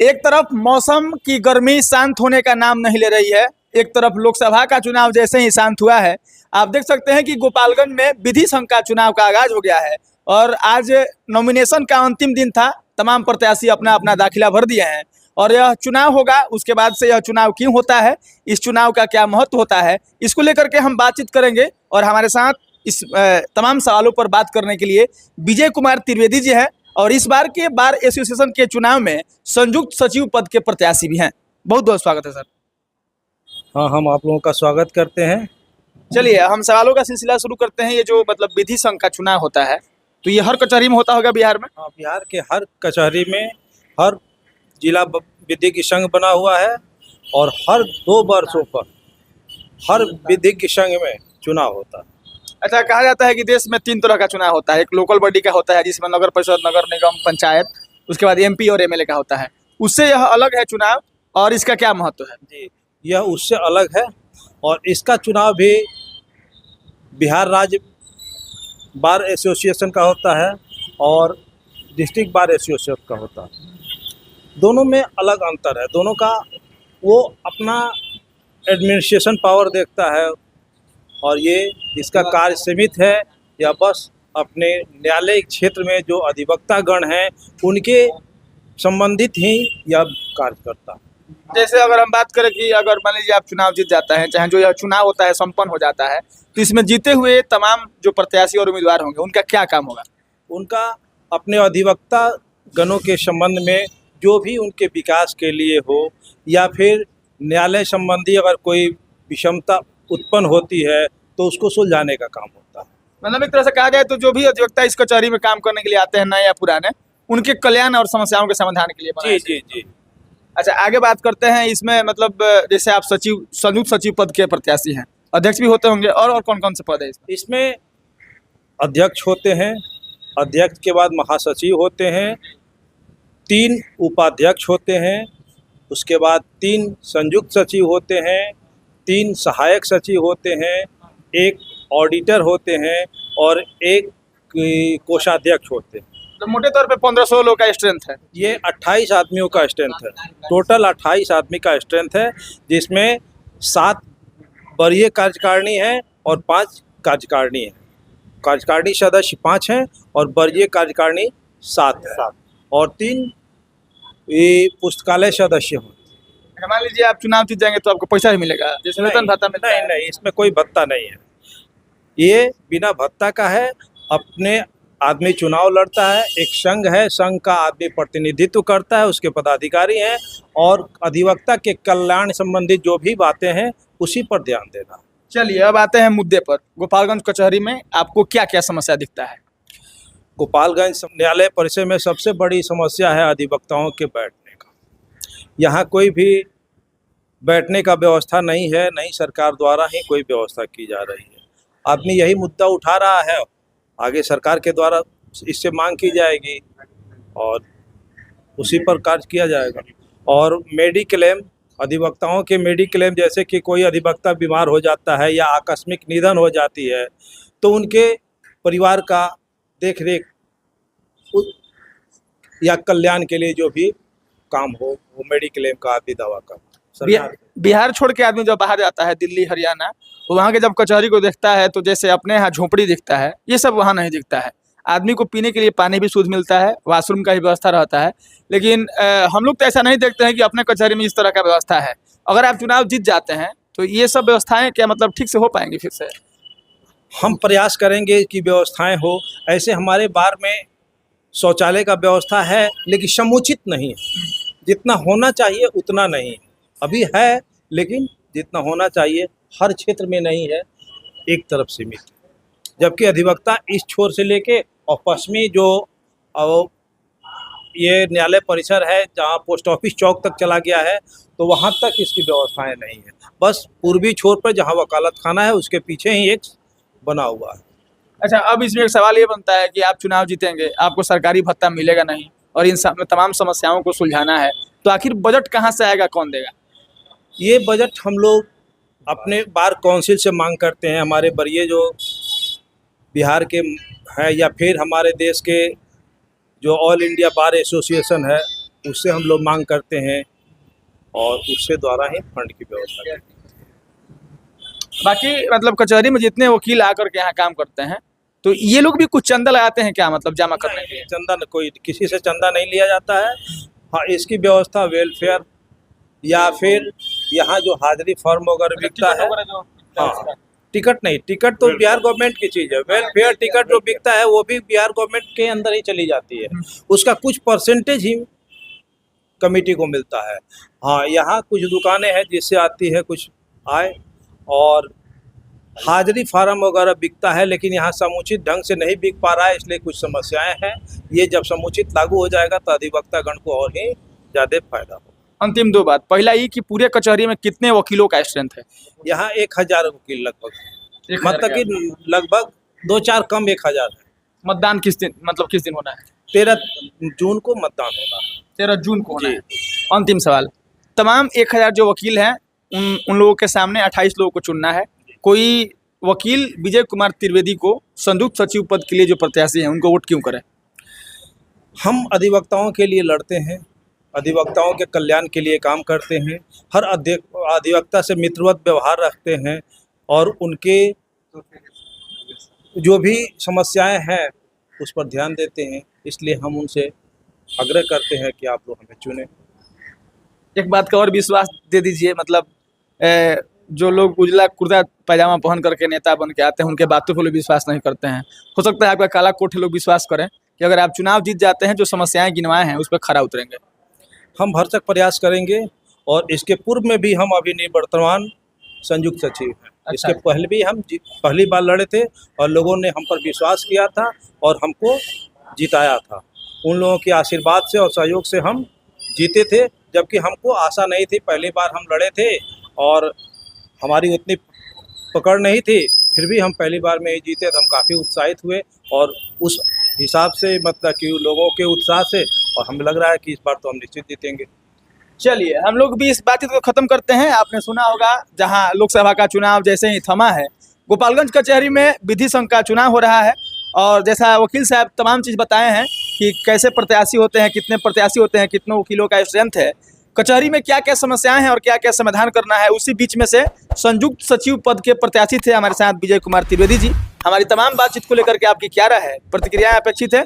एक तरफ मौसम की गर्मी शांत होने का नाम नहीं ले रही है, एक तरफ लोकसभा का चुनाव जैसे ही शांत हुआ है, आप देख सकते हैं कि गोपालगंज में विधि संघ का चुनाव का आगाज हो गया है और आज नॉमिनेशन का अंतिम दिन था। तमाम प्रत्याशी अपना अपना दाखिला भर दिए हैं और यह चुनाव होगा। उसके बाद से यह चुनाव क्यों होता है, इस चुनाव का क्या महत्व होता है, इसको लेकर के हम बातचीत करेंगे। और हमारे साथ इस तमाम सवालों पर बात करने के लिए विजय कुमार त्रिवेदी जी हैं और इस बार के बार एसोसिएशन के चुनाव में संयुक्त सचिव पद के प्रत्याशी भी हैं। बहुत बहुत स्वागत है सर। हाँ, हम आप लोगों का स्वागत करते हैं। चलिए हम सवालों का सिलसिला शुरू करते हैं। ये जो मतलब विधि संघ का चुनाव होता है तो ये हर कचहरी में होता होगा बिहार में? हाँ, बिहार के हर कचहरी में हर जिला विधिज्ञ संघ बना हुआ है और हर 2 वर्षों पर हर विधिज्ञ संघ में चुनाव होता है। अच्छा, कहा जाता है कि देश में 3 तरह का चुनाव होता है। एक लोकल बॉडी का होता है जिसमें नगर परिषद, नगर निगम, पंचायत, उसके बाद एमपी और एमएलए का होता है। उससे यह अलग है चुनाव और इसका क्या महत्व है? जी, यह उससे अलग है और इसका चुनाव भी बिहार राज्य बार एसोसिएशन का होता है और डिस्ट्रिक्ट बार एसोसिएशन का होता है। दोनों में अलग अंतर है। दोनों का वो अपना एडमिनिस्ट्रेशन पावर देखता है और ये इसका कार्य सीमित है या बस अपने न्यायालय क्षेत्र में जो अधिवक्ता गण हैं उनके संबंधित ही यह कार्य करता है। जैसे अगर हम बात करें कि अगर मान लीजिए आप चुनाव जीत जाता है, चाहे जो यह चुनाव होता है संपन्न हो जाता है, तो इसमें जीते हुए तमाम जो प्रत्याशी और उम्मीदवार होंगे उनका क्या काम होगा? उनका अपने अधिवक्ता गणों के संबंध में जो भी उनके विकास के लिए हो या फिर न्यायालय संबंधी अगर कोई विषमता उत्पन्न होती है तो उसको सुलझाने का काम होता है। मतलब एक तरह से कहा जाए तो जो भी अधिवक्ता इस कचहरी में काम करने के लिए आते हैं, नए या पुराने, उनके कल्याण और समस्याओं के समाधान के लिए बनाए। जी जी जी। अच्छा, आगे बात करते हैं। इसमें मतलब जैसे आप सचिव, संयुक्त सचिव पद के प्रत्याशी हैं, अध्यक्ष भी होते होंगे, और कौन कौन से पद है इसमें? इसमें अध्यक्ष होते हैं, अध्यक्ष के बाद महासचिव होते हैं, 3 उपाध्यक्ष होते हैं, उसके बाद 3 संयुक्त सचिव होते हैं, 3 सहायक सचिव होते हैं, 1 ऑडिटर होते हैं और 1 कोषाध्यक्ष होते हैं। तो मोटे तौर पे 1500 लोग का स्ट्रेंथ है। ये 28 आदमियों का स्ट्रेंथ है। टोटल 28 आदमी का स्ट्रेंथ है, जिसमें 7 वरीय कार्यकारिणी है और 5 कार्यकारिणी है। कार्यकारिणी सदस्य 5 हैं और वरीय कार्यकारिणी 7 है और 3 ये पुस्तकालय सदस्य हैं। मान लीजिए आप चुनाव जीत जाएंगे तो आपको पैसा भी मिलेगा, जैसे वेतन भत्ता मिलता है? नहीं, इसमें कोई भत्ता नहीं है। ये बिना भत्ता का है। अपने आदमी चुनाव लड़ता है, एक संघ है, संघ का आदमी प्रतिनिधित्व करता है, उसके पदाधिकारी हैं और अधिवक्ता के कल्याण संबंधी जो भी बातें हैं उसी पर ध्यान देना। चलिए अब आते हैं मुद्दे पर। गोपालगंज कचहरी में आपको क्या क्या समस्या दिखता है? गोपालगंज न्यायालय परिसर में सबसे बड़ी समस्या है अधिवक्ताओं के बैठने का। यहाँ कोई भी बैठने का व्यवस्था नहीं है, नहीं सरकार द्वारा ही कोई व्यवस्था की जा रही है। आदमी यही मुद्दा उठा रहा है, आगे सरकार के द्वारा इससे मांग की जाएगी और उसी पर कार्य किया जाएगा। और मेडिक्लेम, अधिवक्ताओं के मेडिक्लेम, जैसे कि कोई अधिवक्ता बीमार हो जाता है या आकस्मिक निधन हो जाती है तो उनके परिवार का देखरेख या कल्याण के लिए जो भी काम हो वो मेडिक्लेम का आदि दावा का। बिहार छोड़ के आदमी जब बाहर जाता है, दिल्ली, हरियाणा, तो वहाँ के जब कचहरी को देखता है तो जैसे अपने यहाँ झोपड़ी दिखता है, ये सब वहाँ नहीं दिखता है। आदमी को पीने के लिए पानी भी शुद्ध मिलता है, वॉशरूम का भी व्यवस्था रहता है, लेकिन हम लोग तो ऐसा नहीं देखते हैं कि अपने कचहरी में इस तरह का व्यवस्था है। अगर आप चुनाव जीत जाते हैं तो ये सब व्यवस्थाएं क्या मतलब ठीक से हो पाएंगी फिर से? हम प्रयास करेंगे कि व्यवस्थाएं हो। ऐसे हमारे बार में शौचालय का व्यवस्था है लेकिन समुचित नहीं है, जितना होना चाहिए उतना नहीं है। अभी है लेकिन जितना होना चाहिए हर क्षेत्र में नहीं है, एक तरफ सीमित है। जबकि अधिवक्ता इस छोर से लेके और पश्चिमी जो ये न्यायालय परिसर है जहाँ पोस्ट ऑफिस चौक तक चला गया है तो वहाँ तक इसकी व्यवस्थाएं नहीं है। बस पूर्वी छोर पर जहाँ वकालत खाना है उसके पीछे ही एक बना हुआ है। अच्छा, अब इसमें एक सवाल ये बनता है कि आप चुनाव जीतेंगे, आपको सरकारी भत्ता मिलेगा नहीं और इन तमाम समस्याओं को सुलझाना है, तो आखिर बजट कहाँ से आएगा, कौन देगा? ये बजट हम लोग अपने बार काउंसिल से मांग करते हैं। हमारे वरीय जो बिहार के हैं या फिर हमारे देश के जो ऑल इंडिया बार एसोसिएशन है उससे हम लोग मांग करते हैं और उससे द्वारा ही फंड की व्यवस्था करते हैं। बाकी मतलब कचहरी में जितने वकील आकर के यहाँ काम करते हैं तो ये लोग भी कुछ चंदा लगाते हैं क्या, मतलब जमा करने के लिए? चंदा कोई किसी से चंदा नहीं लिया जाता है। हाँ, इसकी व्यवस्था वेलफेयर या फिर यहाँ जो हाजिरी फॉर्म वगैरह बिकता है, हाँ, टिकट नहीं, टिकट तो बिहार गवर्नमेंट की चीज़ है। वेलफेयर टिकट जो बिकता है वो भी बिहार गवर्नमेंट के अंदर ही चली जाती है, उसका कुछ परसेंटेज ही कमेटी को मिलता है। हाँ, यहाँ कुछ दुकानें हैं जिससे आती है कुछ आय, और हाजिरी फार्म वगैरह बिकता है, लेकिन यहाँ समुचित ढंग से नहीं बिक पा रहा है, इसलिए कुछ समस्याएं हैं। ये जब समुचित लागू हो जाएगा तो अधिवक्तागण को और ही ज़्यादा फायदा होगा। अंतिम दो बात, पहला ये कि पूरे कचहरी में कितने वकीलों का स्ट्रेंथ है? यहाँ 1000 वकील लगभग, 1000 मतलब कि लगभग 2-4 कम 1000 है। मतदान किस दिन, मतलब किस दिन होना है? 13 जून को मतदान होना है। 13 जून को होना जी। है। अंतिम सवाल, तमाम 1000 जो वकील हैं उन लोगों के सामने 28 लोगों को चुनना है। कोई वकील विजय कुमार त्रिवेदी को संयुक्त सचिव पद के लिए जो प्रत्याशी हैं उनको वोट क्यों करें? हम अधिवक्ताओं के लिए लड़ते हैं, अधिवक्ताओं के कल्याण के लिए काम करते हैं, हर अधिवक्ता से मित्रवत व्यवहार रखते हैं और उनके जो भी समस्याएं हैं उस पर ध्यान देते हैं। इसलिए हम उनसे आग्रह करते हैं कि आप लोग हमें चुनें। एक बात का और विश्वास दे दीजिए, मतलब जो लोग उजला कुर्ता पैजामा पहन करके नेता बन के आते हैं उनके बातों पर लोग विश्वास नहीं करते हैं। हो सकता है आपका काला कोट लोग विश्वास करें कि अगर आप चुनाव जीत जाते हैं जो समस्याएं गिनवाए हैं उस पर खरा उतरेंगे। हम भरसक प्रयास करेंगे, और इसके पूर्व में भी हम अभी निवर्तमान संयुक्त सचिव हैं। अच्छा। इसके पहले भी हम पहली बार लड़े थे और लोगों ने हम पर विश्वास किया था और हमको जिताया था। उन लोगों के आशीर्वाद से और सहयोग से हम जीते थे, जबकि हमको आशा नहीं थी। पहली बार हम लड़े थे और हमारी उतनी पकड़ नहीं थी, फिर भी हम पहली बार में ही जीते तो हम काफ़ी उत्साहित हुए, और उस हिसाब से मतलब कि लोगों के उत्साह से, और हमें लग रहा है कि इस बार तो हम निश्चित जीतेंगे। चलिए हम लोग भी इस बातचीत को खत्म करते हैं। आपने सुना होगा जहां लोकसभा का चुनाव जैसे ही थमा है, गोपालगंज कचहरी में विधि संघ का चुनाव हो रहा है, और जैसा वकील साहब तमाम चीज़ बताए हैं कि कैसे प्रत्याशी होते हैं, कितने प्रत्याशी होते हैं, कितने वकीलों का स्ट्रेंथ है, कचहरी में क्या क्या समस्याएं हैं और क्या क्या समाधान करना है, उसी बीच में से संयुक्त सचिव पद के प्रत्याशी थे हमारे साथ विजय कुमार त्रिवेदी जी। हमारी तमाम बातचीत को लेकर के आपकी क्या राय है, प्रतिक्रियाएं अपेक्षित है,